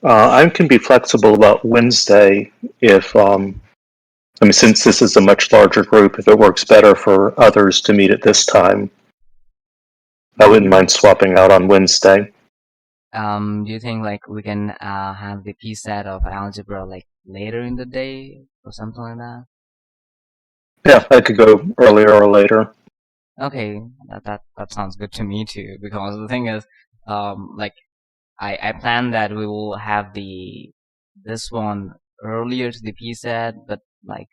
I can be flexible about Wednesday if, since this is a much larger group, if it works better for others to meet at this time, I wouldn't mind swapping out on Wednesday. Do you think like we can have the P set of algebra like later in the day or something like that? Yeah, I could go earlier or later. Okay, that sounds good to me too. Because the thing is, like I plan that we will have this one earlier to the P set, but like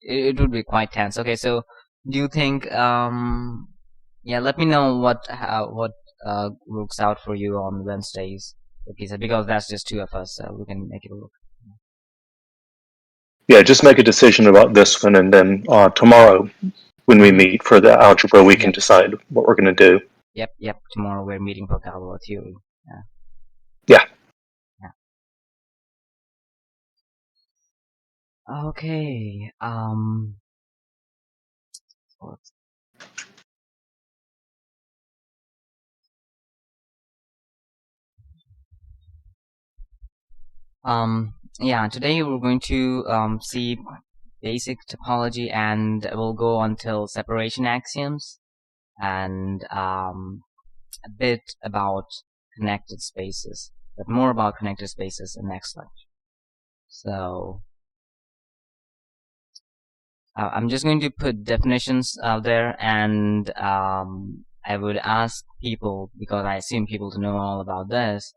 it would be quite tense. Okay, so do you think yeah, let me know what works out for you on Wednesdays the P set, because that's just two of us, so we can make it work. Yeah, just make a decision about this one, and then tomorrow, when we meet for the algebra, we can Yep, decide what we're going to do. yep. Tomorrow we're meeting for Galois theory. Yeah, Yeah. yeah. Okay. Yeah. Today we're going to see basic topology, and we'll go until separation axioms, and a bit about connected spaces, but more about connected spaces in next lecture. So I'm just going to put definitions out there, and I would ask people, because I assume people to know all about this,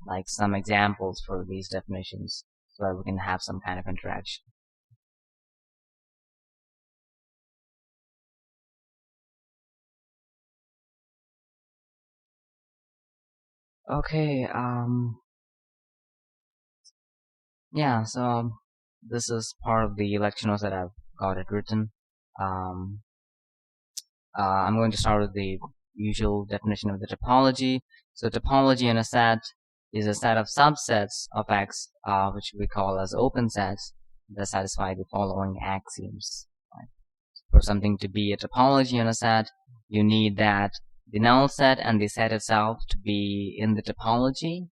like some examples for these definitions, so that we can have some kind of interaction. Okay, yeah, so this is part of the lecture notes that I've got it written. Um, I'm going to start with the usual definition of the topology. So topology in a set is a set of subsets of X, which we call as open sets, that satisfy the following axioms. Right? For something to be a topology in a set, you need that the null set and the set itself to be in the topology.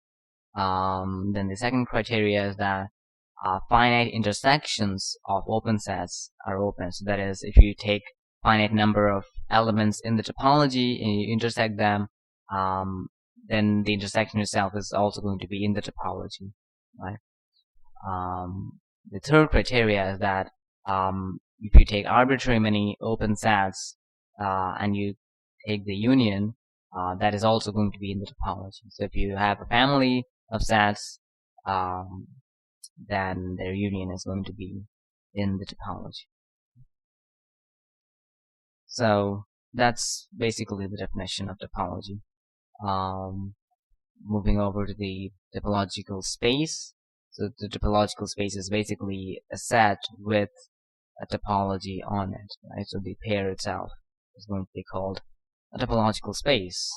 Then the second criteria is that finite intersections of open sets are open. So that is, if you take finite number of elements in the topology and you intersect them, then the intersection itself is also going to be in the topology, right? The third criteria is that if you take arbitrary many open sets and you take the union, that is also going to be in the topology. So if you have a family of sets, then their union is going to be in the topology. So that's basically the definition of topology. Moving over to the topological space. So the topological space is basically a set with a topology on it, right? So the pair itself is going to be called a topological space.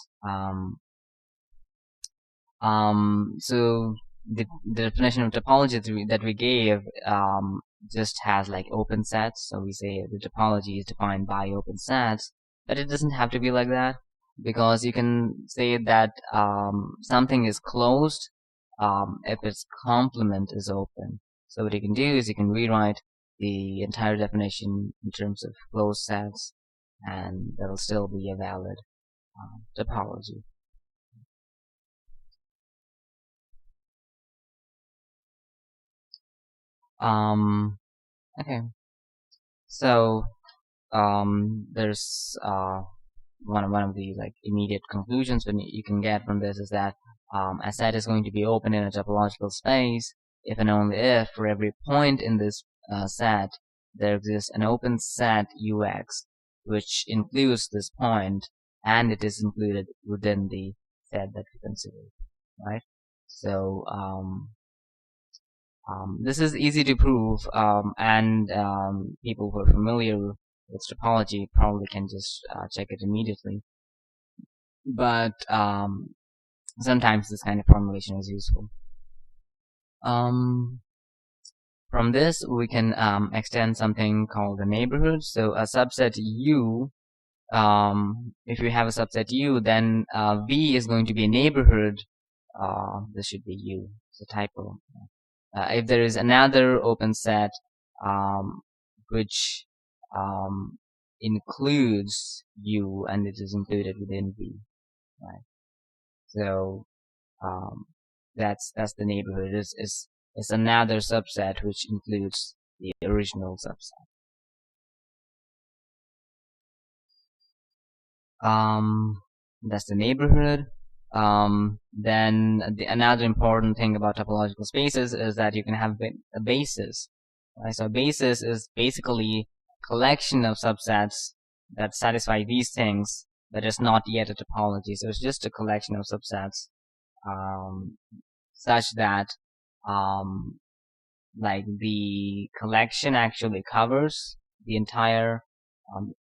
So the definition of topology that we gave just has like open sets. So we say the topology is defined by open sets, but it doesn't have to be like that, because you can say that something is closed if its complement is open. So what you can do is you can rewrite the entire definition in terms of closed sets, and that'll still be a valid topology. Okay. So there's one of the like immediate conclusions when you can get from this is that a set is going to be open in a topological space if and only if for every point in this set there exists an open set UX which includes this point, and it is included within the set that we consider, right? So this is easy to prove, and people who are familiar with topology probably can just check it immediately. But sometimes this kind of formulation is useful. From this, we can extend something called a neighborhood. So a subset U, if you have a subset U, then V is going to be a neighborhood this should be U. It's a typo. If there is another open set which includes U and it is included within V, right? So that's the neighborhood. It's another subset which includes the original subset. That's the neighborhood. Then another important thing about topological spaces is that you can have a basis. Right? So a basis is basically a collection of subsets that satisfy these things, but it's not yet a topology. So it's just a collection of subsets such that like the collection actually covers the entire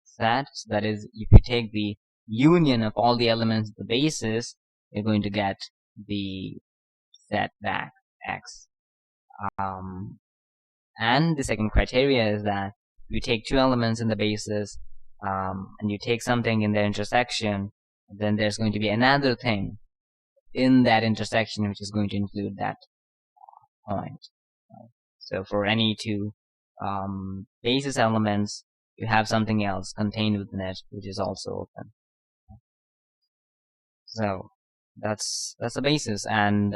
set. So that is, if you take the union of all the elements of the basis, you're going to get the set back X. And the second criteria is that if you take two elements in the basis and you take something in their intersection, then there's going to be another thing in that intersection which is going to include that point. So for any two basis elements, you have something else contained within it which is also open. So that's the basis, and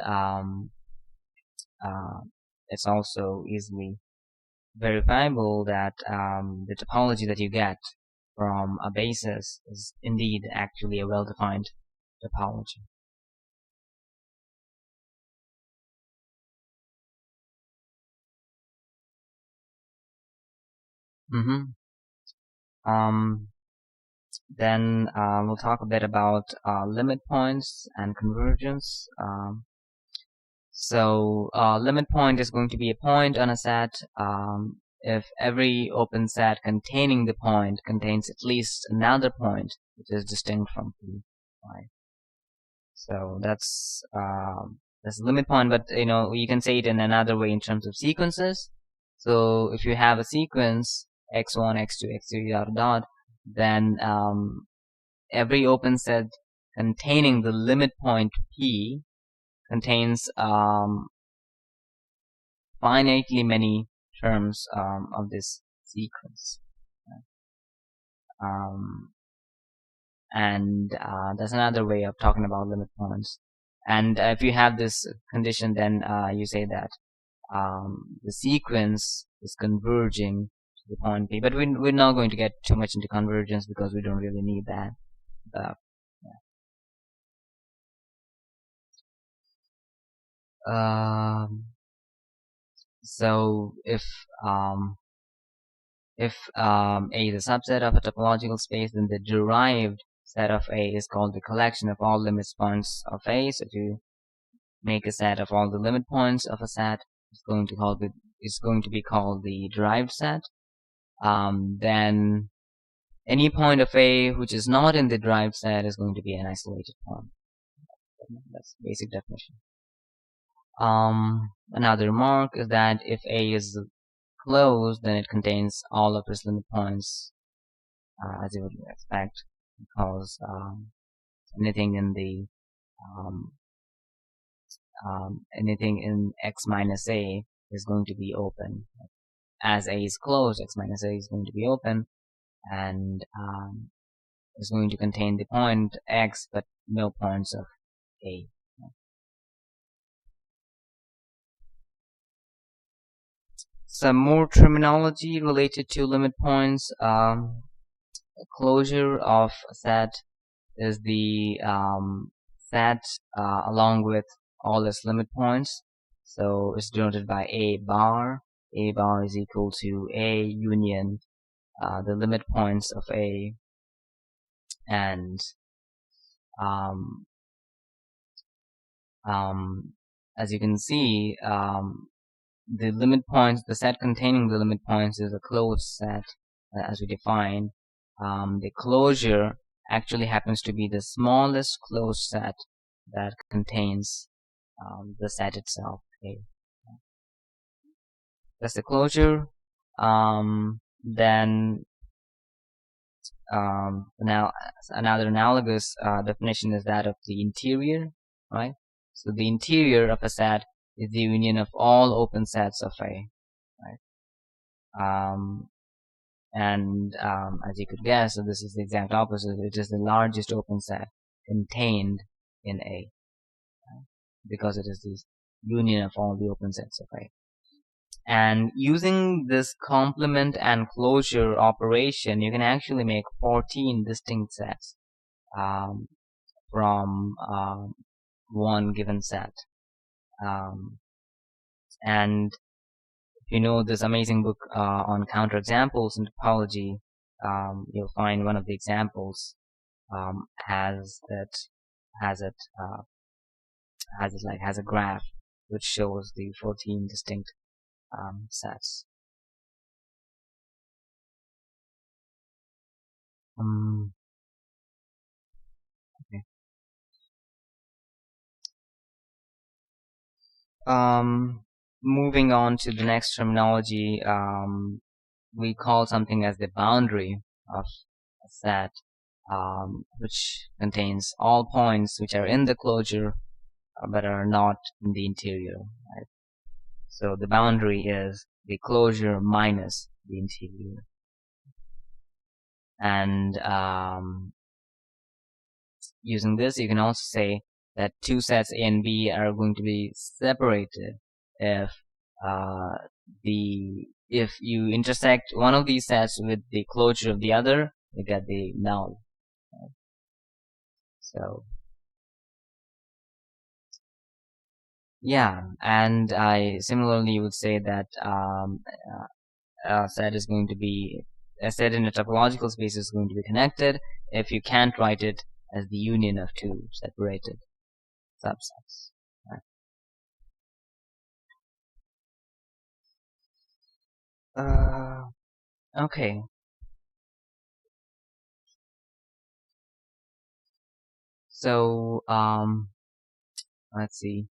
it's also easily verifiable that the topology that you get from a basis is indeed actually a well-defined topology. Then we'll talk a bit about limit points and convergence. So limit point is going to be a point on a set if every open set containing the point contains at least another point which is distinct from P. Right? So that's the limit point, but you can say it in another way in terms of sequences. So if you have a sequence x1, x2, x3, dot dot, then every open set containing the limit point P contains finitely many terms of this sequence. And that's another way of talking about limit points. And if you have this condition, then you say that the sequence is converging to the point P. But we're not going to get too much into convergence because we don't really need that. So if A is a subset of a topological space, then the derived set of A is called the collection of all limit points of A. So to make a set of all the limit points of a set, it's going to be called the derived set. Then any point of A which is not in the derived set is going to be an isolated point. That's the basic definition. Another remark is that if A is closed, then it contains all of its limit points, as you would expect, because anything in the anything in x minus A is going to be open. As A is closed, x minus A is going to be open, and is going to contain the point x, but no points of A. Some more terminology related to limit points. Closure of a set is the set along with all its limit points. So it's denoted by A bar. A bar is equal to A union the limit points of A, and as you can see, the limit points, the set containing the limit points is a closed set, as we define. The closure actually happens to be the smallest closed set that contains the set itself. Okay. That's the closure. Then now another analogous definition is that of the interior, right? So the interior of a set is the union of all open sets of A, right? As you could guess, so this is the exact opposite. It is the largest open set contained in A, right? Because it is this union of all the open sets of A. And using this complement and closure operation, you can actually make 14 distinct sets from one given set. And if you know this amazing book on counterexamples in topology, you'll find one of the examples has a graph which shows the 14 distinct sets. Okay. Moving on to the next terminology, we call something as the boundary of a set, which contains all points which are in the closure but are not in the interior, right? So the boundary is the closure minus the interior. And using this, you can also say that two sets A and B are going to be separated if you intersect one of these sets with the closure of the other, you get the null. Right? So yeah, and I similarly would say that a set is going to be a set in a topological space is going to be connected if you can't write it as the union of two separated subsets. Right? Okay. So let's see.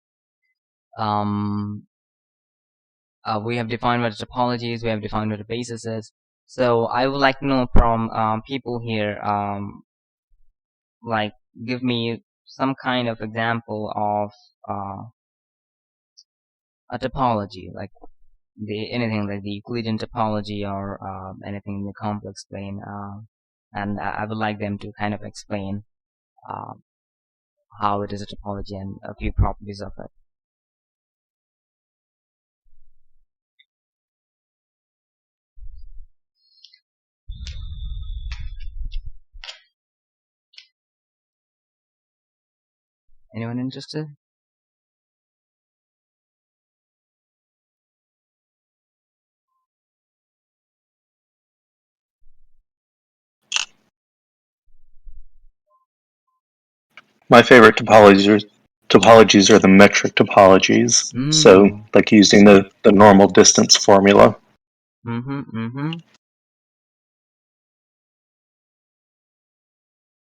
We have defined what a topology is. We have defined what a basis is. So I would like to know from people here, like, give me some kind of example of a topology, like anything like the Euclidean topology or anything in the complex plane, and I would like them to kind of explain how it is a topology and a few properties of it. Anyone interested? My favorite topologies are the metric topologies. So, like using the normal distance formula.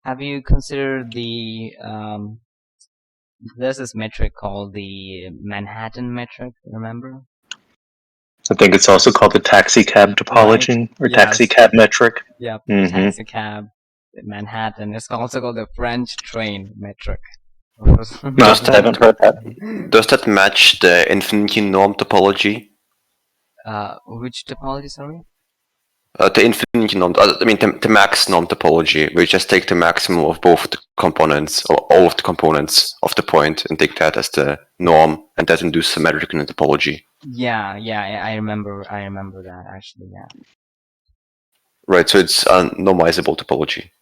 Have you considered the there's this metric called the Manhattan metric, remember? I think it's also called the taxi cab topology, right. Or taxi cab metric. Yep, the taxi cab, Manhattan. It's also called the French train metric. I haven't heard that. Does that match the infinity norm topology? Which topology, sorry? The infinity norm, I mean the max norm topology. We just take the maximum of both the components, or all of the components of the point, and take that as the norm, and that induces symmetric in the topology. Yeah, I remember that actually. Yeah. Right, so it's a normalizable topology.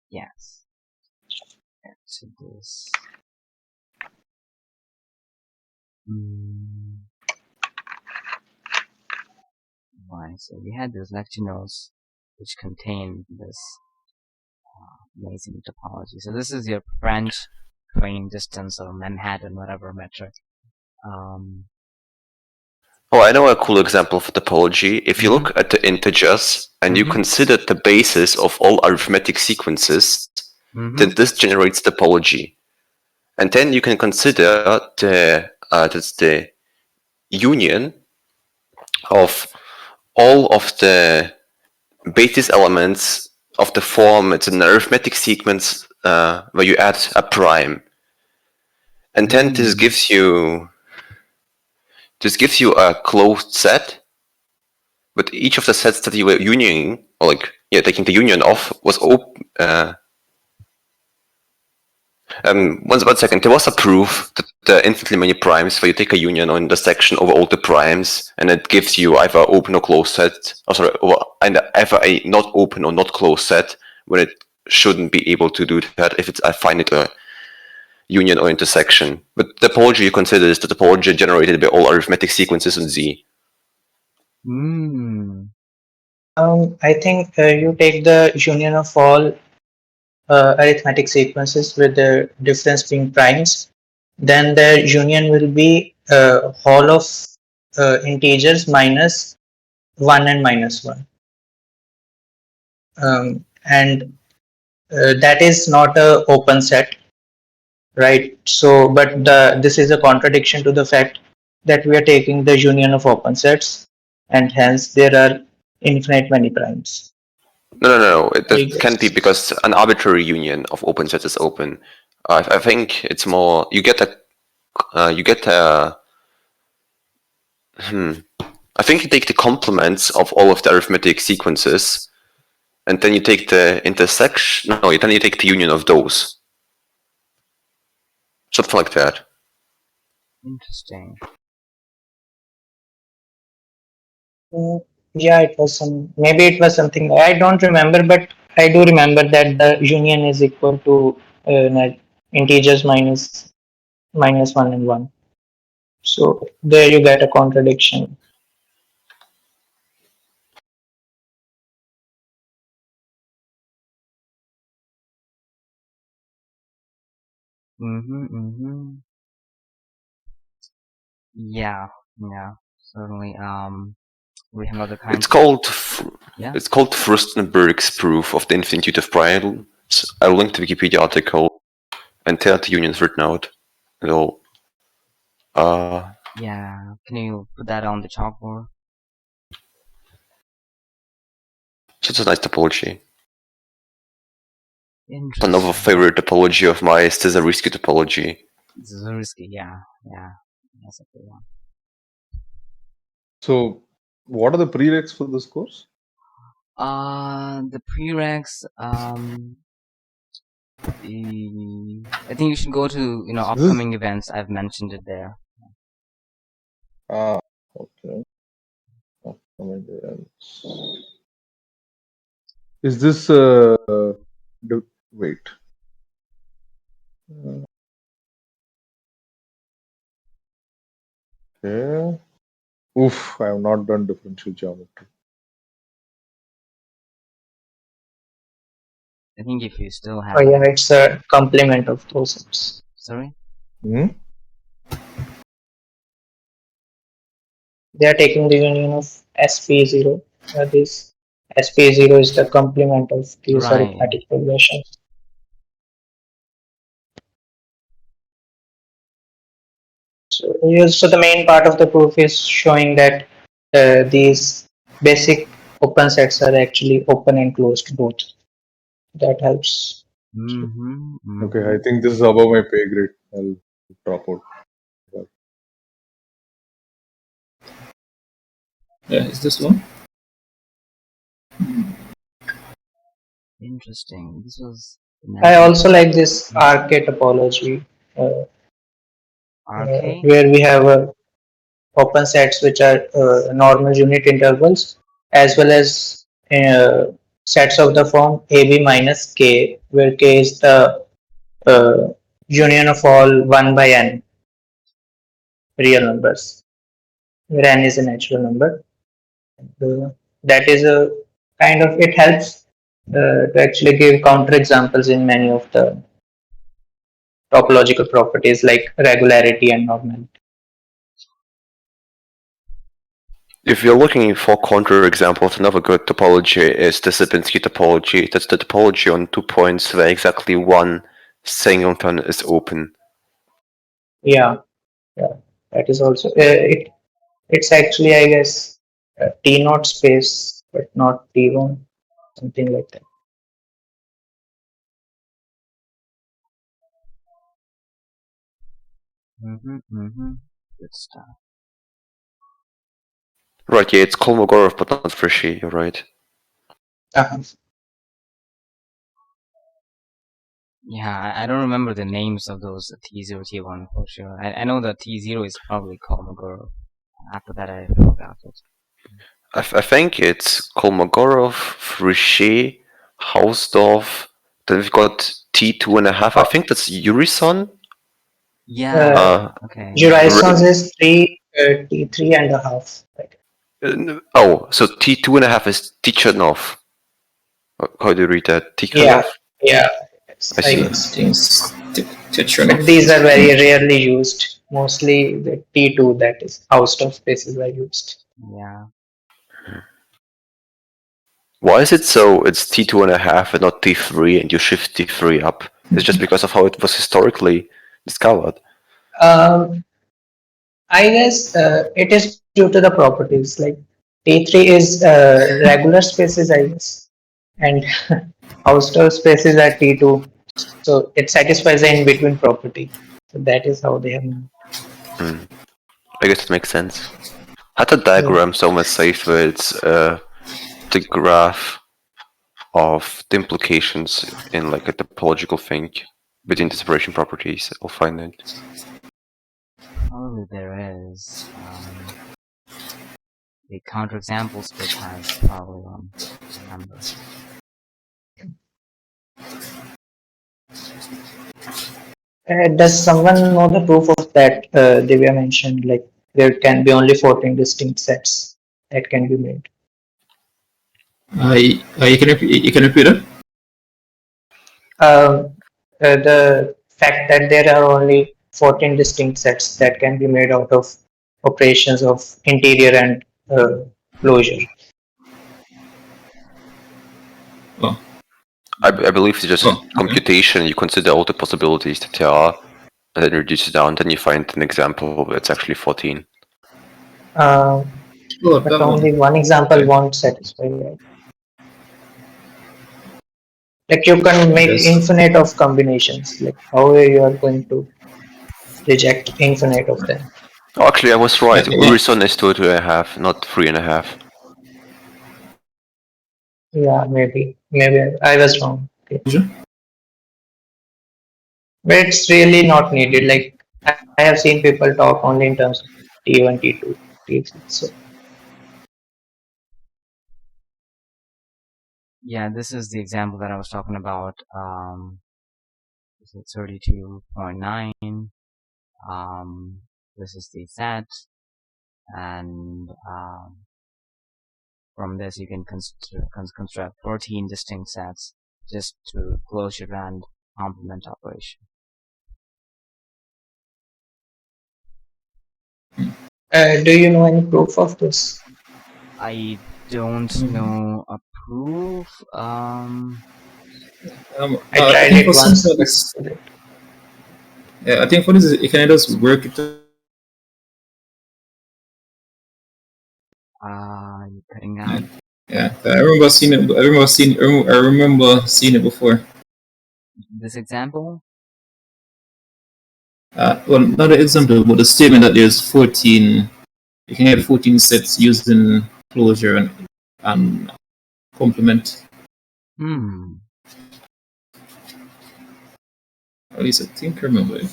Yes. To this. Right, so we had those lecture notes which contain this amazing topology. So this is your French train distance or Manhattan, whatever metric. Oh, I know a cool example of topology. If you look at the integers and you consider the basis of all arithmetic sequences, then this generates topology. And then you can consider the union of all of the basis elements of the form. It's an arithmetic sequence where you add a prime. And then this gives you a closed set, but each of the sets that you were unioning, or taking the union off, was open. One second. There was a proof that there are infinitely many primes where you take a union or intersection over all the primes, and it gives you either open or closed set. Or either a not open or not closed set when it shouldn't be able to do that if it's a finite union or intersection. But the topology you consider is the topology generated by all arithmetic sequences in Z. I think you take the union of all arithmetic sequences with the difference being primes, then the union will be whole of integers minus 1 and minus 1. And that is not a open set, right? So, but this is a contradiction to the fact that we are taking the union of open sets, and hence there are infinite many primes. No. That can't be, because an arbitrary union of open sets is open. I think it's more I think you take the complements of all of the arithmetic sequences, and then you take the intersection. No, then you take the union of those. Something like that. Interesting. Yeah, it was maybe it was something I don't remember, but I do remember that the union is equal to integers minus 1 and 1. So there you get a contradiction. Yeah, certainly. We have other kinds. It's called Furstenberg's proof of the infinitude of primes. I'll link the Wikipedia article, and there are the unions written out. And all. Yeah, can you put that on the chalkboard? Such a nice topology. Interesting. Another favorite topology of mine is the Zariski topology. Zariski, yeah, that's a good one. So, what are the prereqs for this course? The prereqs, I think you should go to upcoming events. I've mentioned it there. Okay. Upcoming events. Is this wait? Okay. Oof, I have not done differential geometry. I think if you still have. Oh yeah, it's a complement of those sets. Sorry. They are taking the union of SP0. This SP0 is the complement of these arithmetic progressions. So the main part of the proof is showing that these basic open sets are actually open and closed both. That helps. Okay, I think this is above my pay grade. I'll drop out. Yeah, is this one? Interesting. This was. I also like this RK topology, where we have open sets which are normal unit intervals, as well as sets of the form AB minus K, where K is the union of all 1 by n real numbers, where n is a natural number. That is a kind of, it helps to actually give counterexamples in many of the topological properties like regularity and normality. If you're looking for counterexamples, another good topology is the Sierpinski topology. That's the topology on 2 points where exactly one singleton is open. Yeah, that is also it's actually, I guess, T0 space, but not T1, something like that. Good stuff. Right, yeah, it's Kolmogorov, but not Frichet, you're right. Yeah, I don't remember the names of those T0, T1 for sure. I know that T0 is probably Kolmogorov. After that, I forgot it. I think it's Kolmogorov, Frichet, Hausdorff. Then we've got T2.5. I think that's Urison. Yeah. Okay. Urison's is T3.5. Oh, so T2.5 is Tichanov. How do you read that? Tikhanov? Yeah. I guess. Tetranov. But these are very rarely used. Mostly the T2, that is, Hausdorff spaces are used. Yeah. Why is it so it's T2.5 and not T3 and you shift T3 up? It's just because of how it was historically discovered. I guess it is due to the properties. Like T3 is regular spaces, I guess, and Hausdorff spaces are T2. So it satisfies the in-between property. So that is how they have known. I guess it makes sense. Had a diagram somewhere saved where it's the graph of the implications in like a topological thing between the separation properties. I'll find it. Probably there is. The counterexample split has probably one number. Does someone know the proof of that Divya mentioned? Like there can be only 14 distinct sets that can be made. You can repeat it? The fact that there are only 14 distinct sets that can be made out of operations of interior and closure. Oh. I believe it's just computation. You consider all the possibilities that there are, and then reduce it down. Then you find an example that's actually 14. But only one example won't satisfy that. Like you can make infinite of combinations. Like how you are going to reject infinite of them? Oh, actually, I was right. Urison is 2.5, not 3.5. Yeah, maybe I was wrong. Okay. But it's really not needed. Like I have seen people talk only in terms of T1, T2, T3. So Yeah, this is the example that I was talking about. This is 32.9. This is the set, and from this you can construct 14 distinct sets just to closure and complement operation. do you know any proof of this? I don't know a proof. I tried it once. Yeah, I think for this, you can just work it. You're cutting out. Yeah, I remember seeing it. I remember seeing it before. This example? Well, not the example, but the statement that there's 14. You can get 14 sets using closure and complement. At least I think I remember it.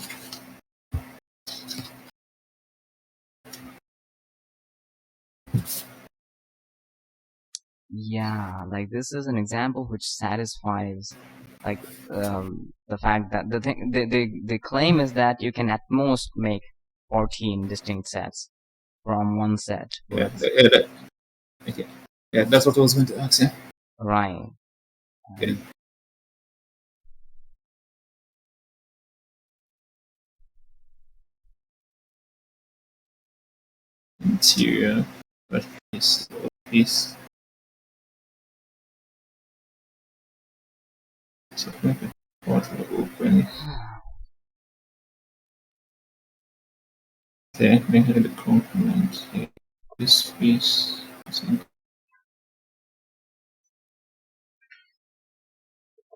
Yeah, like this is an example which satisfies like the fact that the claim is that you can at most make 14 distinct sets from one set. Okay. Yeah, that's what I was going to ask. Yeah. Right. Okay. Interior, but this piece. So maybe what will open. Okay, maybe the complement. This piece.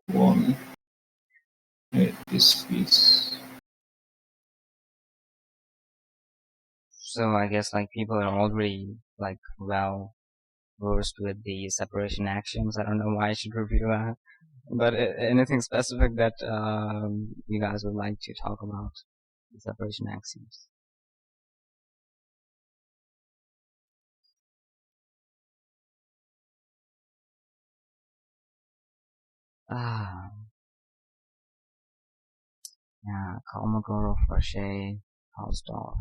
One. This piece. So I guess like people are already like well versed with the separation axioms. I don't know why I should review that. But anything specific that you guys would like to talk about the separation axioms? Ah, yeah, Kolmogorov, Roche, Hausdorff.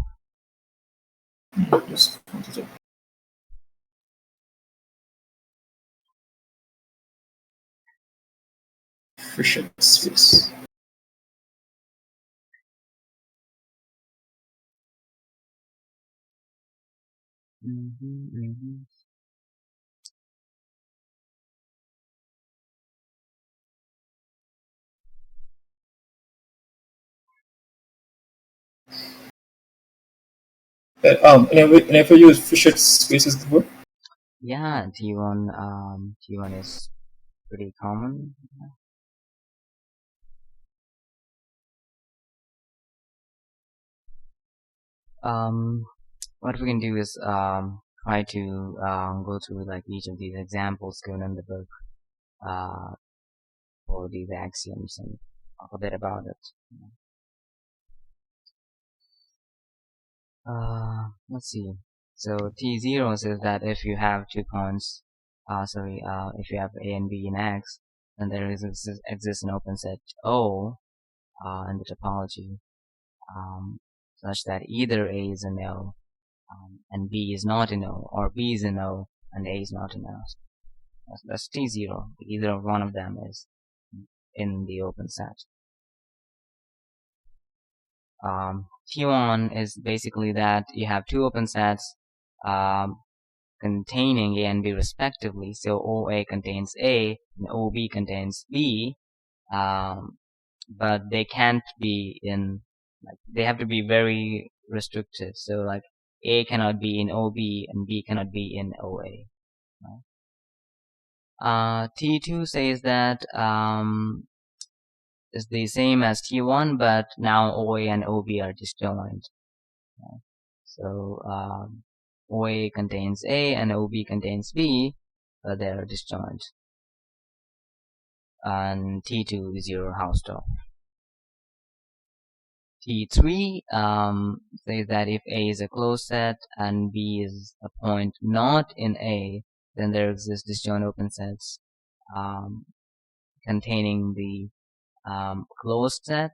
Just wanted to Quotient space. Never used Quotient spaces before. Yeah, T1 is pretty common. What we can do is try to go through like each of these examples given in the book for these axioms and talk a bit about it. Let's see. So T0 says that if you have 2 points, if you have A and B in X, then there exists an open set O in the topology, such that either A is an O and B is not an O, or B is an O and A is not an O. That's T0. Either one of them is in the open set. T1 is basically that you have 2 open sets containing A and B respectively. So OA contains A and OB contains B, but they can't be in, like, they have to be very restricted. So like A cannot be in OB and B cannot be in OA. T2 says that is the same as T1, but now OA and OB are disjoint. So OA contains A and OB contains B, but they are disjoint. And T2 is your Hausdorff. T3 says that if A is a closed set and B is a point not in A, then there exist disjoint open sets containing the closed set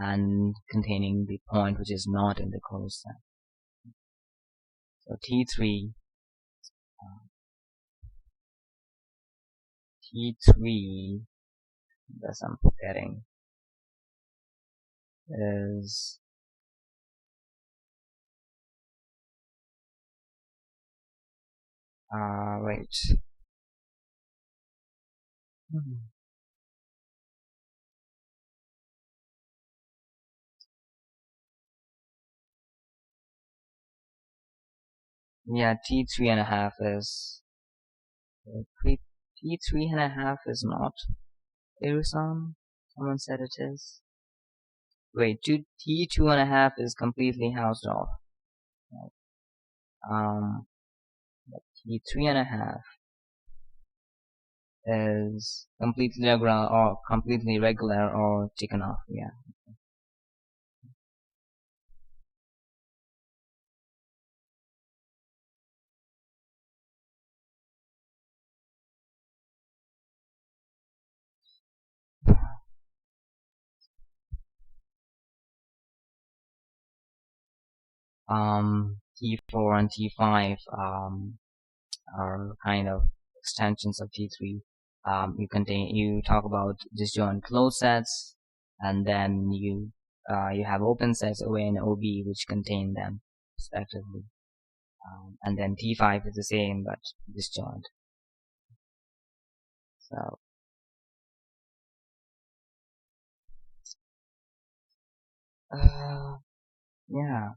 and containing the point which is not in the closed set. So T3 that I'm forgetting is wait. Yeah, T3.5 is T3.5 is not Irusan. Someone said it is. Wait, T2.5 is completely Hausdorff. T3.5 is completely regular or Tikhonov. Yeah. T4 and T5 are kind of extensions of T3. You talk about disjoint closed sets, and then you have open sets OA and OB which contain them respectively. And then T5 is the same but disjoint. So yeah.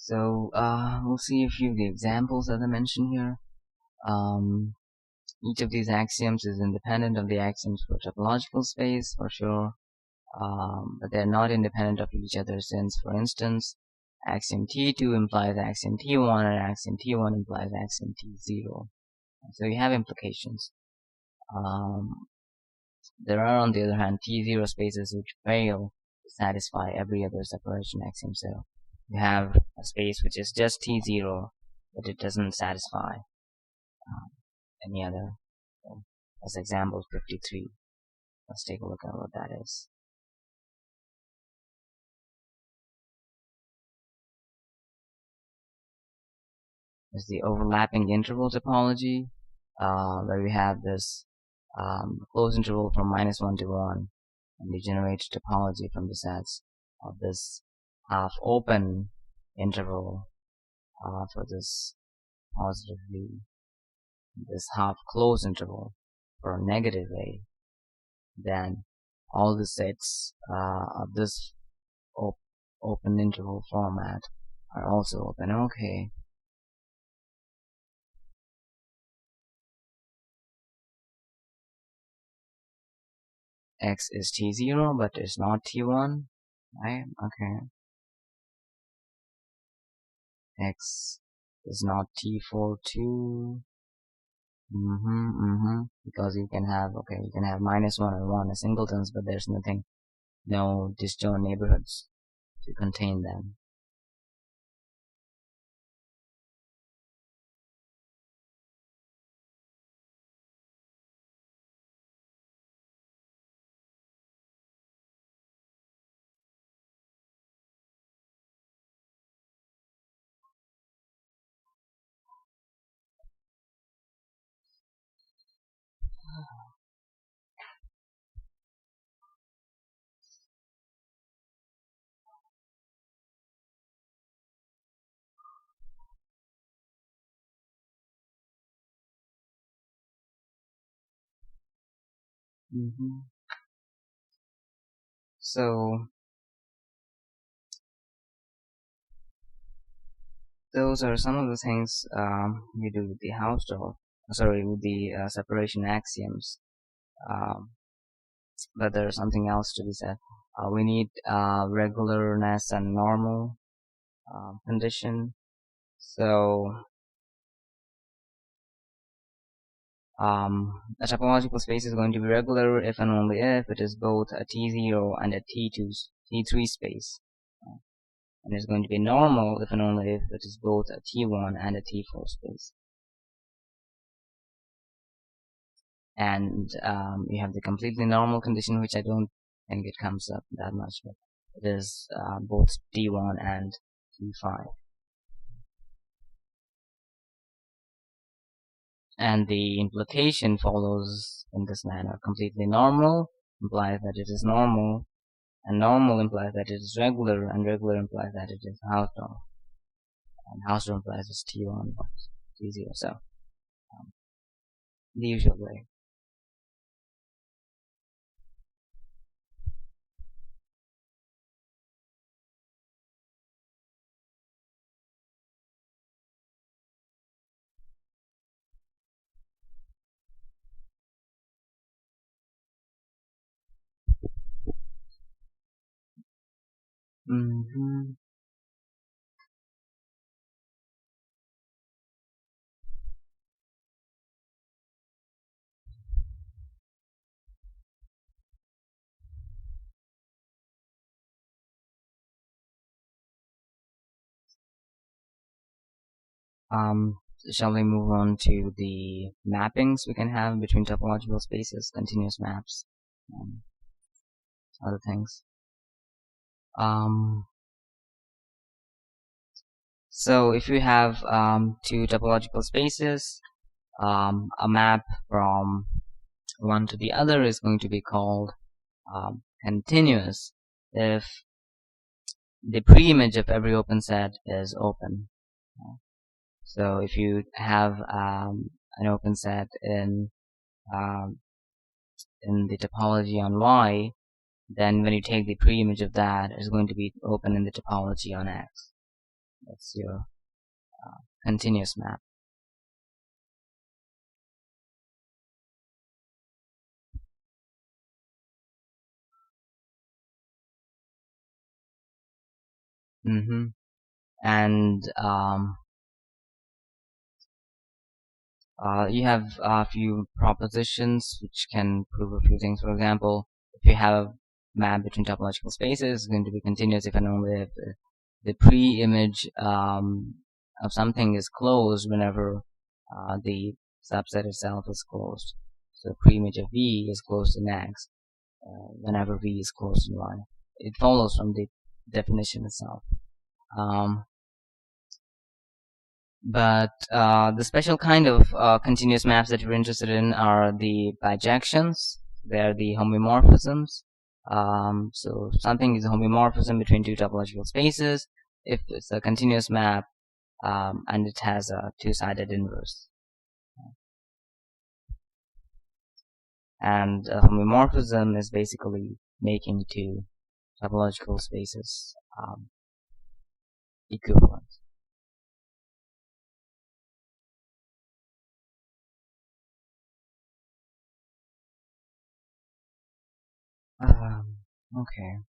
So we'll see a few of the examples that I mentioned here. Each of these axioms is independent of the axioms for topological space, for sure, but they're not independent of each other, since, for instance, axiom T2 implies axiom T1 and axiom T1 implies axiom T0. So you have implications. There are, on the other hand, T0 spaces which fail to satisfy every other separation axiom. So you have a space which is just T0, but it doesn't satisfy any other. So as example 53. Let's take a look at what that is. There's the overlapping interval topology, where we have this closed interval from -1 to 1, and we generate topology from the sets of this half-open interval for this positive V, this half-closed interval for a negative A. Then all the sets of this open interval format are also open. Okay. X is T0, but it's not T1, right? Okay. X is not T4 too. Because you can have, you can have -1 and 1 as singletons, but there's no disjoint neighborhoods to contain them. So those are some of the things we do with the with the separation axioms. But there's something else to be said. We need regularness and normal condition. So a topological space is going to be regular if and only if it is both a T0 and a T3 space. And it's going to be normal if and only if it is both a T1 and a T4 space. And you have the completely normal condition, which I don't think it comes up that much, but it is both T1 and T5. And the implication follows in this manner. Completely normal implies that it is normal, and normal implies that it is regular, and regular implies that it is Hausdorff. And Hausdorff implies it's T1, but T0, so the usual way. Shall we move on to the mappings we can have between topological spaces, continuous maps, and other things? So if you have two topological spaces, a map from one to the other is going to be called continuous if the preimage of every open set is open. So if you have an open set in the topology on Y, then when you take the preimage of that, it's going to be open in the topology on X. That's your continuous map. And you have a few propositions which can prove a few things. For example, if you have a map between topological spaces, it's going to be continuous if and only if the pre-image of something is closed whenever the subset itself is closed. So pre-image of V is closed in X whenever V is closed in Y. It follows from the definition itself. But the special kind of continuous maps that we're interested in are the bijections. They're the homomorphisms. So something is a homomorphism between two topological spaces if it's a continuous map and it has a two-sided inverse. And a homomorphism is basically making two topological spaces equivalent. Okay.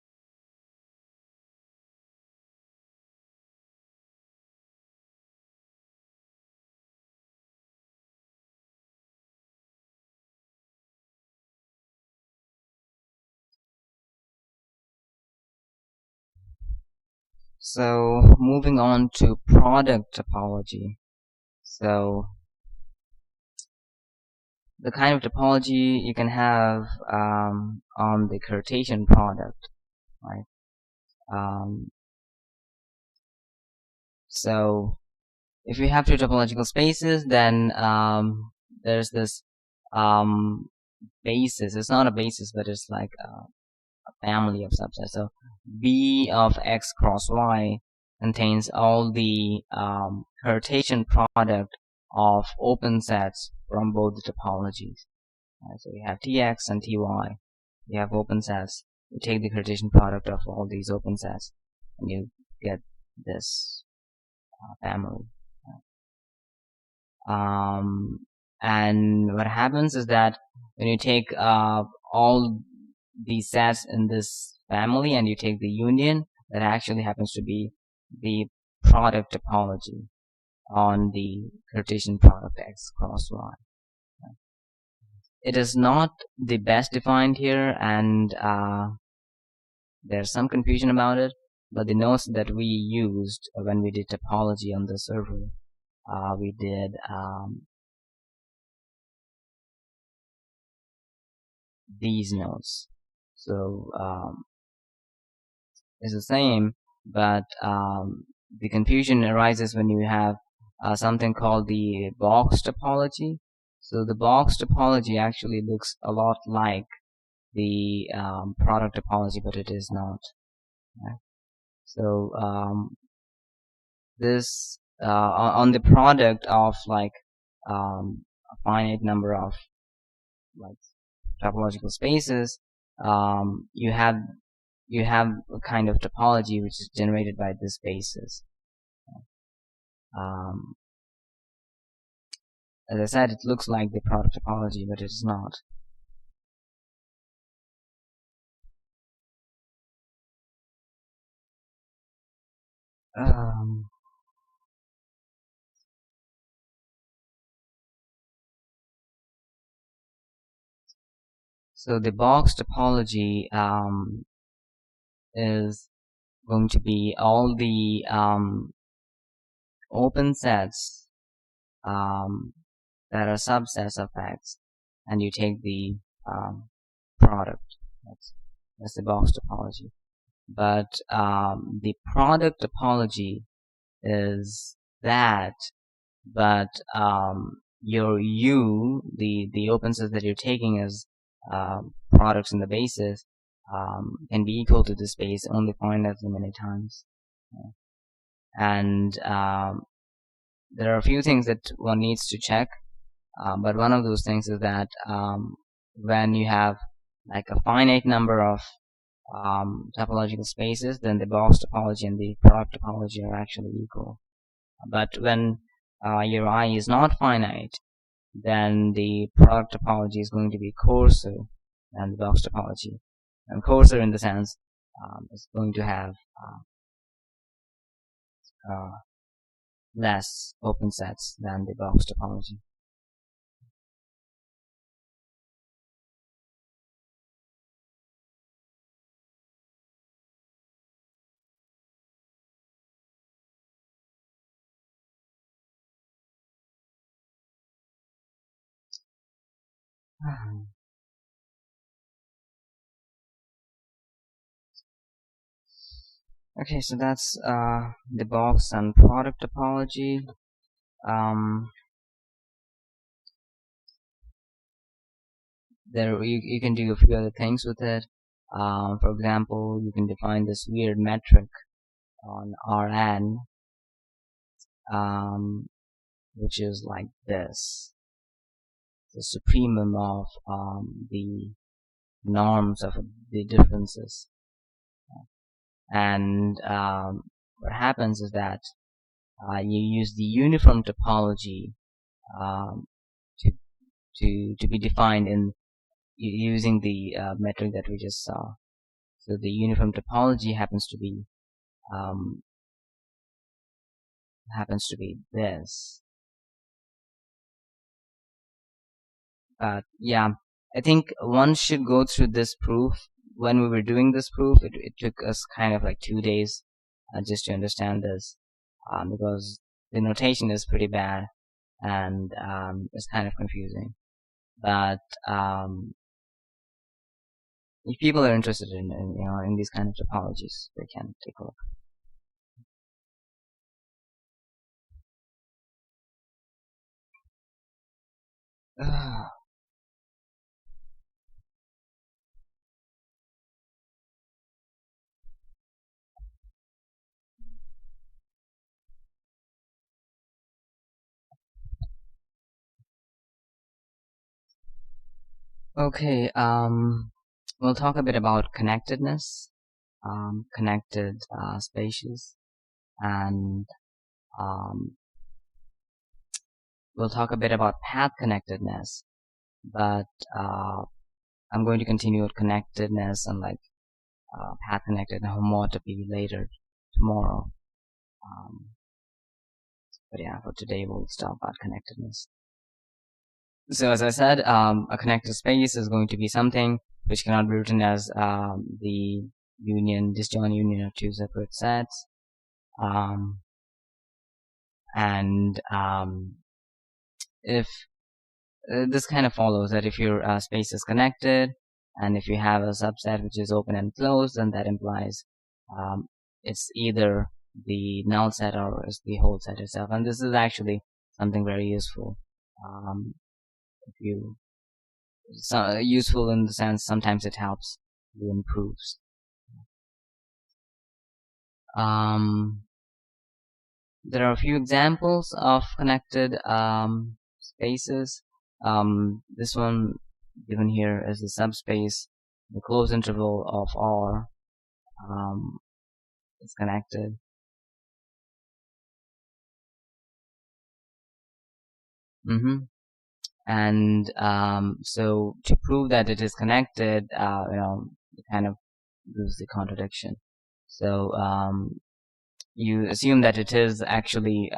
So moving on to product topology. So the kind of topology you can have on the Cartesian product, right? So if you have two topological spaces, then there's this basis. It's not a basis, but it's like a family of subsets. So B of X cross Y contains all the Cartesian product of open sets from both the topologies. So we have Tx and Ty. You have open sets. You take the Cartesian product of all these open sets, and you get this family. And what happens is that when you take all these sets in this family and you take the union, that actually happens to be the product topology on the Cartesian product X cross Y. It is not the best defined here, and there's some confusion about it, but the notes that we used when we did topology on the server, we did these notes. So it's the same, but the confusion arises when you have something called the box topology. So the box topology actually looks a lot like the product topology, but it is not. Right? So this on the product of like a finite number of like topological spaces, you have a kind of topology which is generated by this basis. As I said, it looks like the product topology, but it is not. So the box topology is going to be all the open sets that are subsets of X, and you take the product. That's the box topology. But the product topology is that, but your U, the open sets that you're taking as products in the basis, can be equal to the space only finitely many times. And there are a few things that one needs to check, but one of those things is that when you have like a finite number of topological spaces, then the box topology and the product topology are actually equal. But when your I is not finite, then the product topology is going to be coarser than the box topology. And coarser in the sense it's going to have less open sets than the box topology. Okay, so that's the box and product topology. There you can do a few other things with it. For example, you can define this weird metric on Rn, which is like this: the supremum of the norms of the differences. And what happens is that you use the uniform topology to be defined in using the metric that we just saw. So the uniform topology happens to be this. Yeah, I think one should go through this proof. When we were doing this proof, it took us kind of like 2 days just to understand this, because the notation is pretty bad and it's kind of confusing. But if people are interested in these kind of topologies, they can take a look. Okay, we'll talk a bit about connectedness, connected spaces, and we'll talk a bit about path connectedness, but I'm going to continue with connectedness and like path connected and homotopy later tomorrow. But yeah, for today we'll stop at connectedness. So as I said, a connected space is going to be something which cannot be written as the disjoint union of two separate sets. If this kind of follows that if your space is connected, and if you have a subset which is open and closed, then that implies it's either the null set or it's the whole set itself. And this is actually something very useful. Useful in the sense sometimes it helps you in proofs. There are a few examples of connected spaces. This one given here is the subspace. The closed interval of R is connected. And so to prove that it is connected, it kind of lose the contradiction. So you assume that it is actually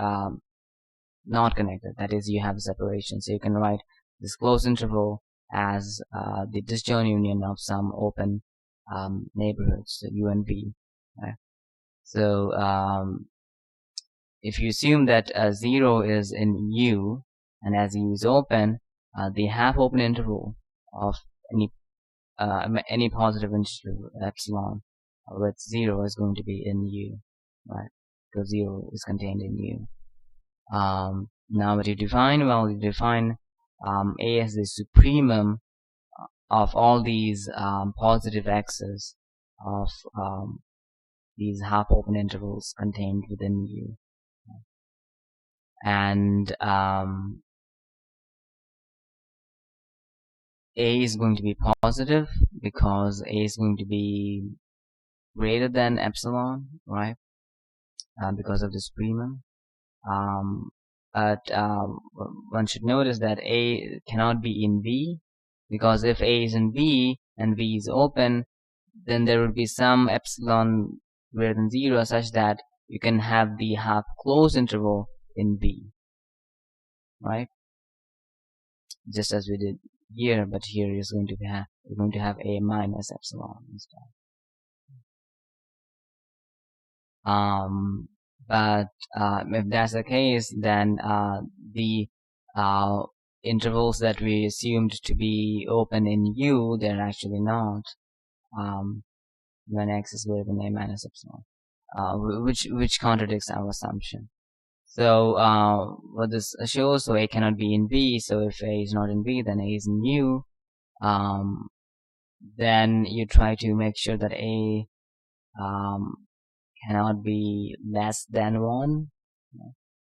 not connected. That is, you have a separation. So you can write this closed interval as the disjoint union of some open neighborhoods, so U and V. Right? So if you assume that 0 is in U, and as U is open, the half-open interval of any positive integer epsilon with 0 is going to be in U, right? Because 0 is contained in U. Now what you define? Well, you define A as the supremum of all these positive x's of these half-open intervals contained within U. And A is going to be positive because A is going to be greater than epsilon, right? Because of this primum. But one should notice that A cannot be in B, because if A is in B and B is open, then there will be some epsilon greater than 0 such that you can have the half closed interval in B, right? Just as we did here, but here is going to have A minus epsilon instead. But if that's the case, then the intervals that we assumed to be open in U, they're actually not, when x is greater than A minus epsilon, which contradicts our assumption. So what this shows, so A cannot be in B, so if A is not in B, then A is in U. Then you try to make sure that A cannot be less than 1,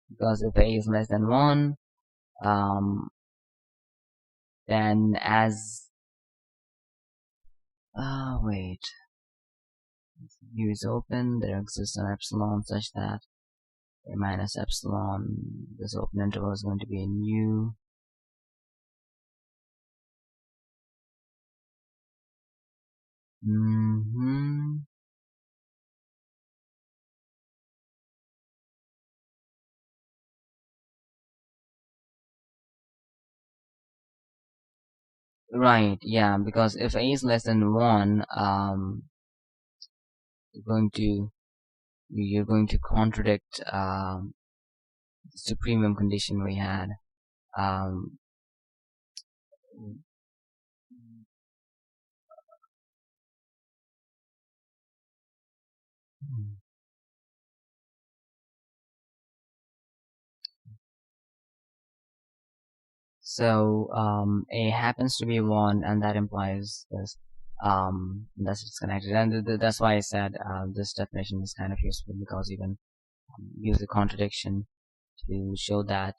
because if A is less than 1, then as wait, U is open, there exists an epsilon such that A minus epsilon, this open interval is going to be in U. Right, yeah, because if A is less than 1, you're going to contradict the supremum condition we had. So A happens to be 1, and that implies this, that's disconnected, and that's why I said this definition is kind of useful, because you can use a contradiction to show that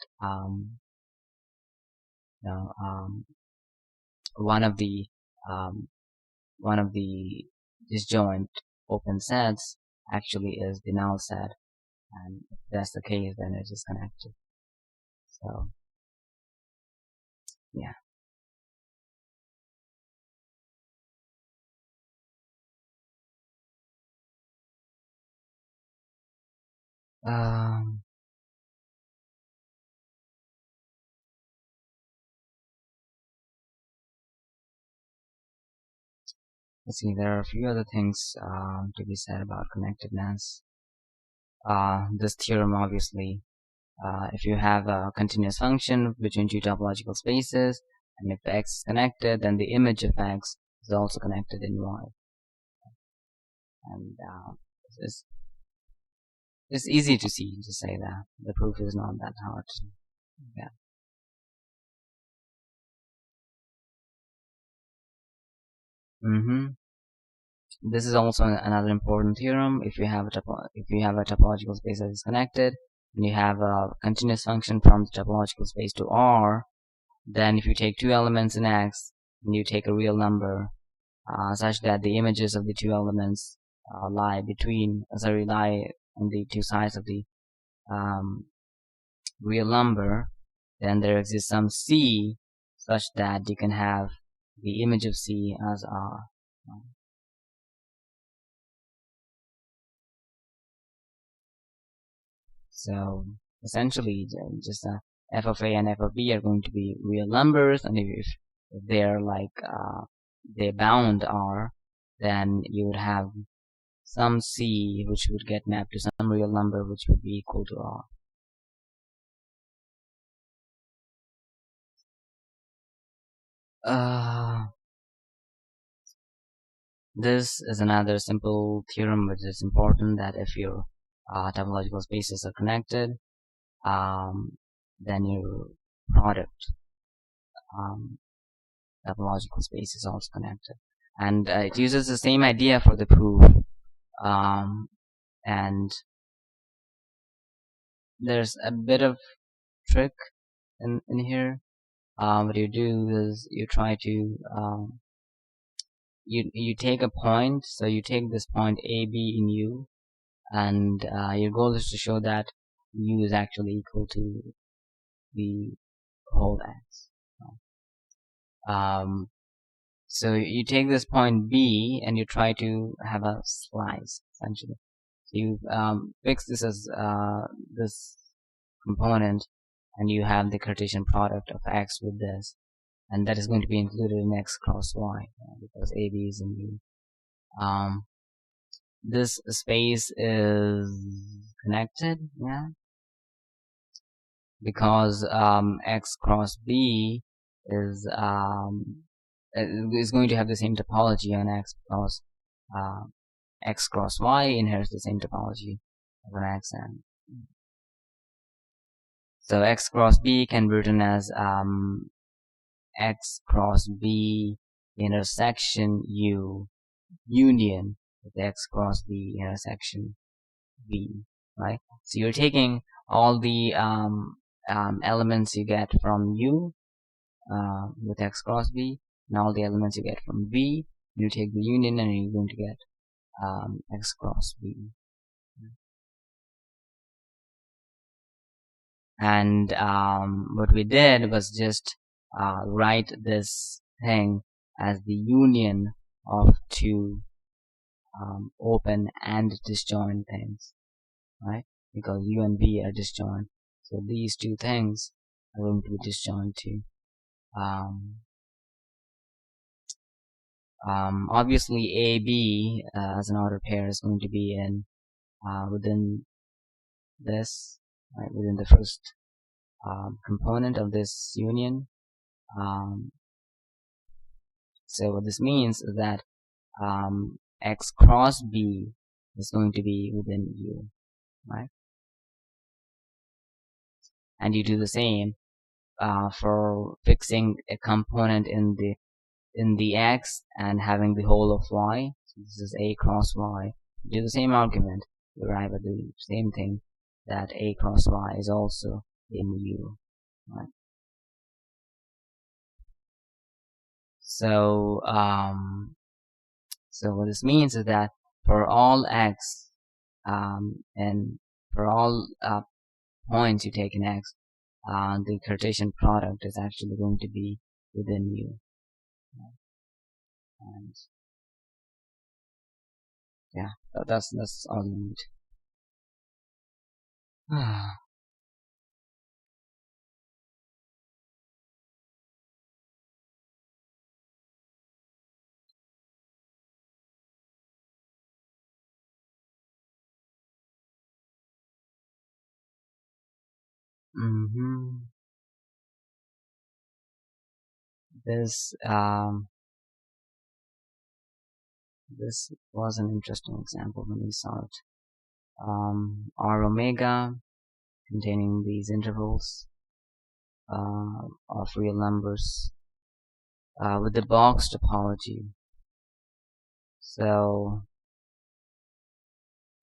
one of the disjoint open sets actually is the null set, and if that's the case, then it is connected. So yeah. Let's see, there are a few other things to be said about connectedness. This theorem, obviously, if you have a continuous function between two topological spaces, and if x is connected, then the image of x is also connected in Y. And it's easy to see, to say that. The proof is not that hard. Yeah. This is also another important theorem. If you have a topological space that is connected, and you have a continuous function from the topological space to R, then if you take two elements in X and you take a real number such that the images of the two elements lie on the two sides of the real number, then there exists some C such that you can have the image of C as R. So essentially, just f of A and f of B are going to be real numbers, and if they're like they bound R, then you would have some C which would get mapped to some real number which would be equal to R. This is another simple theorem which is important, that if your topological spaces are connected, then your product topological space is also connected. And it uses the same idea for the proof. And there's a bit of trick in here. what you do is you try to you take a point. So you take this point AB in U, and your goal is to show that U is actually equal to the whole X. So you take this point B and you try to have a slice, essentially. So you fix this as this component, and you have the Cartesian product of X with this, and that is going to be included in X cross Y, because AB is in U. This space is connected, yeah, because X cross B is going to have the same topology on X, because X cross Y inherits the same topology of an X, and so X cross B can be written as X cross B intersection U union with X cross B intersection V, right? So you're taking all the elements you get from U with X cross B, and all the elements you get from V, you take the union, and you're going to get X cross B. And what we did was just write this thing as the union of two open and disjoint things, right? Because U and B are disjoint, so these two things are going to be disjoint too. Obviously, AB as an ordered pair is going to be in within this, right, within the first component of this union. So what this means is that X cross B is going to be within U, right? And you do the same for fixing a component in the X and having the whole of Y. So this is A cross Y. You do the same argument, you arrive at the same thing, that A cross Y is also in U, right? So so what this means is that for all X and for all points you take in X, the Cartesian product is actually going to be within U. And yeah, that's all you need. This this was an interesting example when we saw it. R omega containing these intervals of real numbers with the box topology. So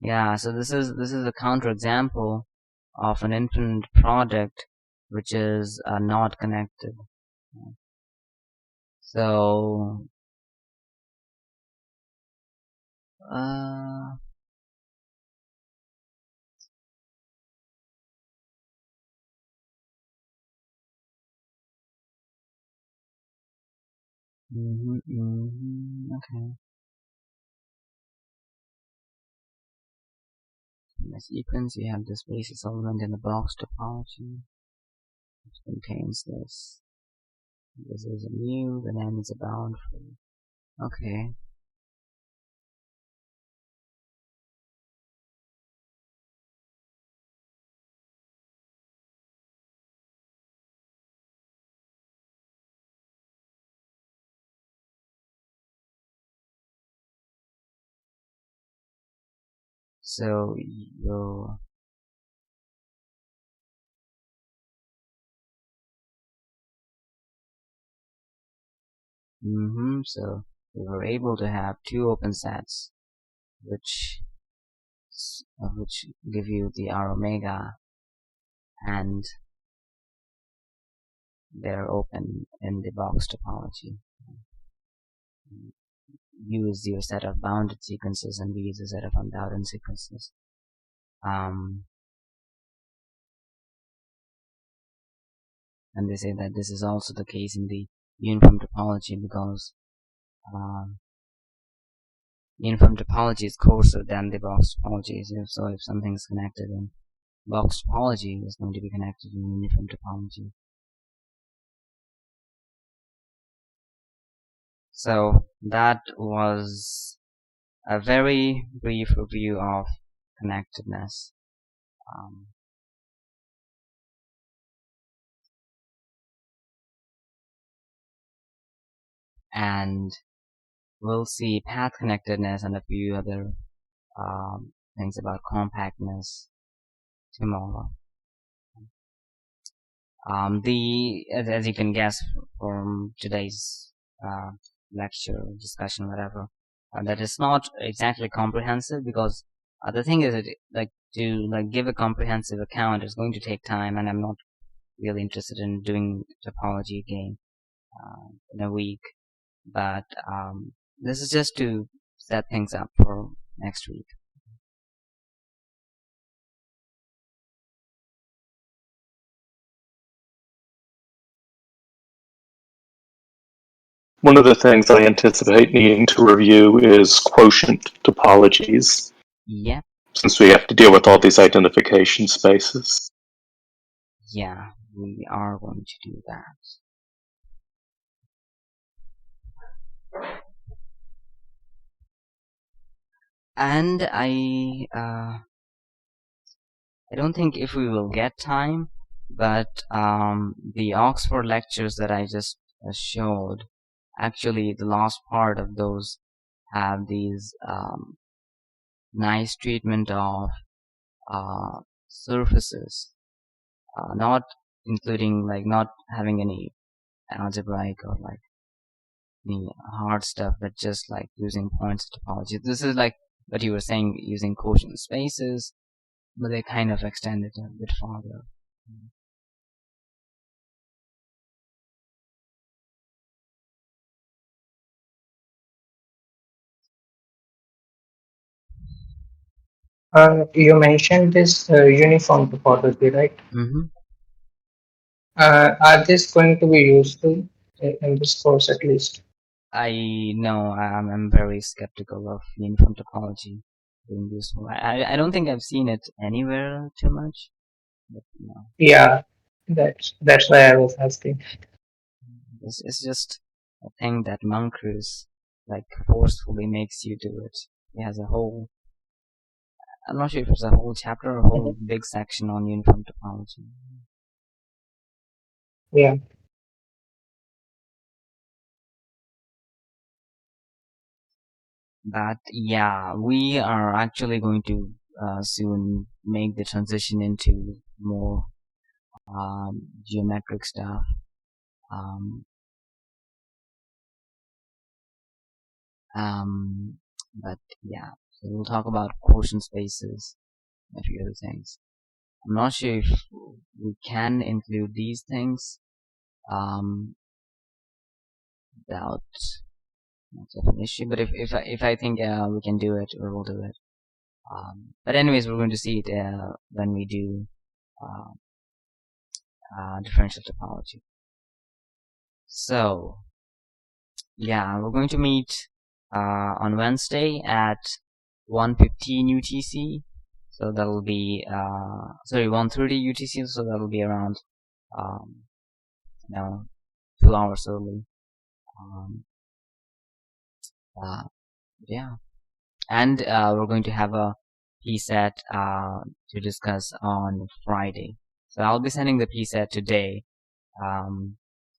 yeah, so this is a counterexample of an infinite product which is not connected. So okay. In the sequence, you have this basis element in the box topology, which contains this. This is a mu, then n is a boundary. Okay. So you so we were able to have two open sets, which give you the R omega and they're open in the box topology. Use your set of bounded sequences and we use a set of unbounded sequences. And they say that this is also the case in the uniform topology because uniform topology is coarser than the box topology. So if something is connected in box topology, it's going to be connected in uniform topology. So that was a very brief review of connectedness. And we'll see path connectedness and a few other things about compactness tomorrow. As you can guess from today's lecture, discussion, whatever, that is not exactly comprehensive because the thing is that to give a comprehensive account is going to take time, and I'm not really interested in doing topology again in a week. But this is just to set things up for next week. One of the things I anticipate needing to review is quotient topologies. Yep. Since we have to deal with all these identification spaces. Yeah, we are going to do that. And I don't think if we will get time, but the Oxford lectures that I just showed, actually the last part of those have these nice treatment of surfaces, not including not having any algebraic or any hard stuff, but just using points topology. This is what you were saying, using quotient spaces, but they kind of extend it a bit farther. You mentioned this uniform topology, right? Mm-hmm. Are these going to be useful in this course at least? I know I'm very skeptical of uniform topology being useful. I don't think I've seen it anywhere too much. But, Yeah, that's why I was asking. It's just a thing that Moncrief forcefully makes you do it. He has a whole, I'm not sure if it's a whole chapter or a whole big section on uniform topology. Yeah. But yeah, we are actually going to soon make the transition into more geometric stuff. But yeah, so we'll talk about quotient spaces and a few other things. I'm not sure if we can include these things without much of an issue, but if I think we can do it, we'll do it. But anyways, we're going to see it when we do differential topology. So yeah, we're going to meet on Wednesday at 1:15 UTC. So that'll be 1:30 UTC. So that'll be around 2 hours early. Yeah, and we're going to have a PSET to discuss on Friday. So I'll be sending the PSET today,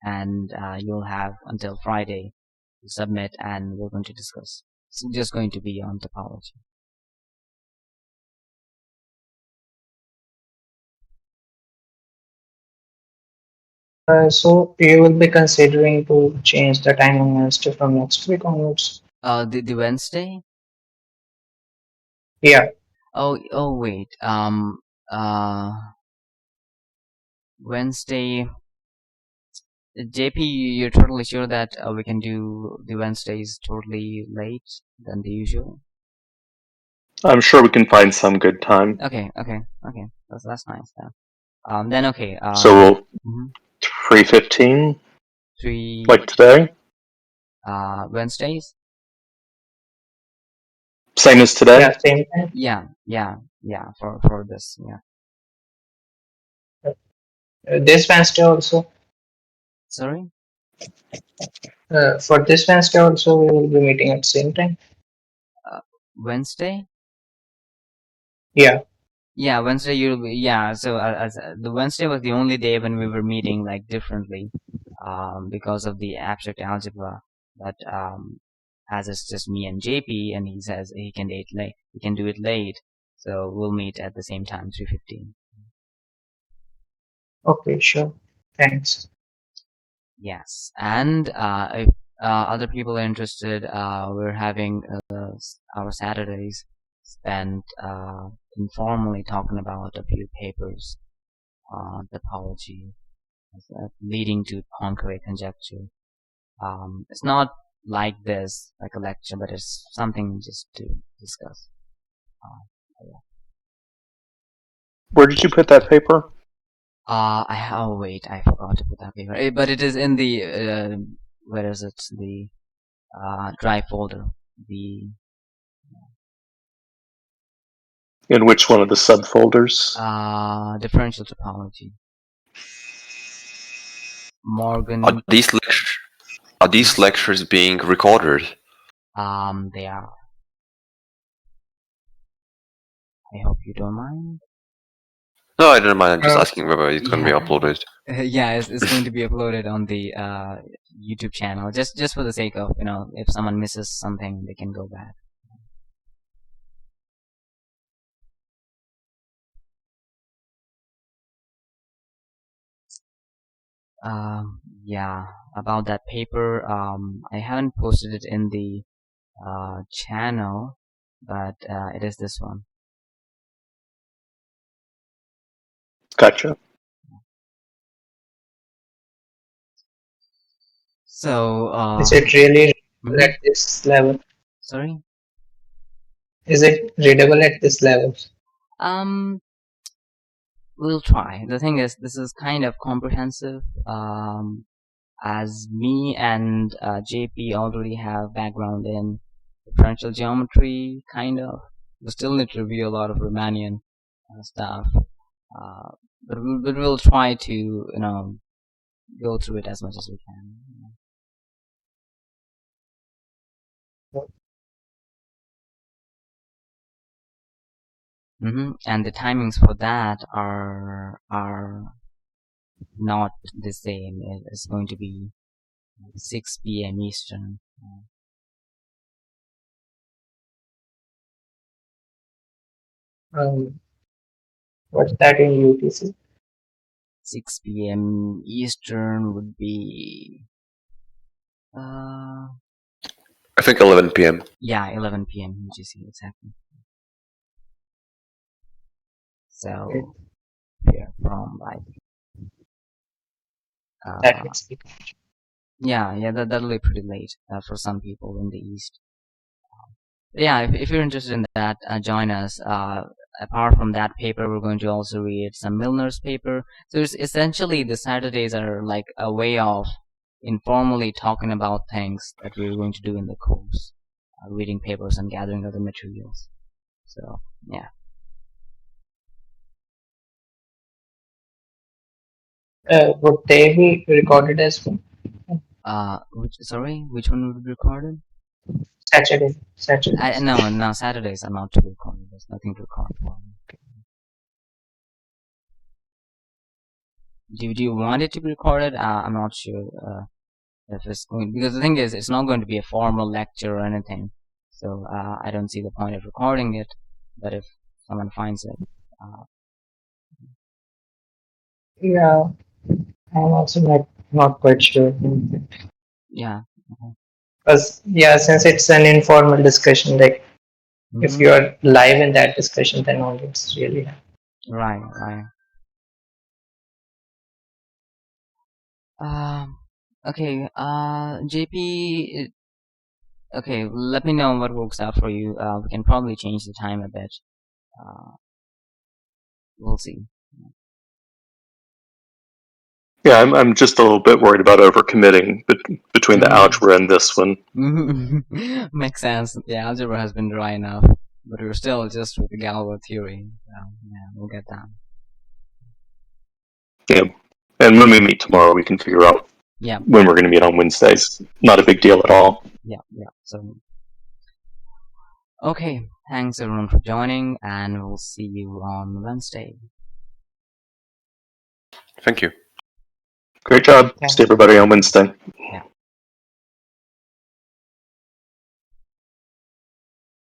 and you'll have until Friday to submit, and we're going to discuss. It's just going to be on topology. So you will be considering to change the time on Wednesday from next week onwards? The Wednesday? Yeah. Oh wait. Wednesday. JP, you're totally sure that we can do the Wednesdays totally late than the usual? I'm sure we can find some good time. Okay. That's nice. Then okay. So we'll 3:15, 3 like today, Wednesdays. same as today. Yeah, same time. Yeah. For this, yeah. This Wednesday also. Sorry. For this Wednesday also, we will be meeting at same time. Wednesday. Yeah. Yeah, Wednesday you'll be, yeah. So as the Wednesday was the only day when we were meeting like differently, because of the abstract algebra. But as it's just me and JP, and he says he can do it late, so we'll meet at the same time, 3:15. Okay, sure. Thanks. Yes, and if other people are interested, we're having our Saturdays spent informally talking about a few papers on topology, leading to Poincare conjecture. It's not like this, like a lecture, but it's something just to discuss. Yeah. Where did you put that paper? Wait, I forgot to put that paper. But it is in the where is it? The drive folder. In which one of the subfolders? Differential topology. Morgan. Are these lectures being recorded? They are. I hope you don't mind. No, I don't mind. I'm just asking whether it's going to be uploaded. Yeah, it's going to be uploaded on the YouTube channel, just for the sake of, if someone misses something, they can go back. Yeah, about that paper, I haven't posted it in the channel, but it is this one. Gotcha. So, is it really readable at this level? Sorry? Is it readable at this level? We'll try. The thing is, this is kind of comprehensive. As me and JP already have background in differential geometry, kind of. We still need to review a lot of Riemannian stuff. But we'll try to, go through it as much as we can. And the timings for that are not the same. It's going to be 6 p.m. Eastern. What's that in UTC? 6 p.m. Eastern would be I think 11 p.m. Yeah, 11 p.m. UTC, exactly. So we're from like that'll be pretty late for some people in the East. Yeah, if you're interested in that, join us. Apart from that paper, we're going to also read some Milner's paper. So it's essentially the Saturdays are like a way of informally talking about things that we're going to do in the course, reading papers and gathering other materials. So yeah. Would they be recorded as well? Which one would be recorded? Saturday. No, Saturdays are not to be recorded. There's nothing to record for. Do you want it to be recorded? I'm not sure if it's going, because the thing is, it's not going to be a formal lecture or anything. So I don't see the point of recording it. But if someone finds it, yeah, I'm also not quite sure. Yeah. Because since it's an informal discussion, like if you are live in that discussion, then only it's really right. Okay, JP, okay, let me know what works out for you. We can probably change the time a bit. We'll see. Yeah, I'm just a little bit worried about overcommitting between the algebra and this one. Makes sense. Yeah, algebra has been dry enough, but we're still just with the Galois theory. So, yeah, we'll get that. Yeah, and when we meet tomorrow, we can figure out when we're going to meet on Wednesdays. Not a big deal at all. Yeah. So, okay, thanks everyone for joining, and we'll see you on Wednesday. Thank you. Great job. See everybody on Wednesday. Yeah.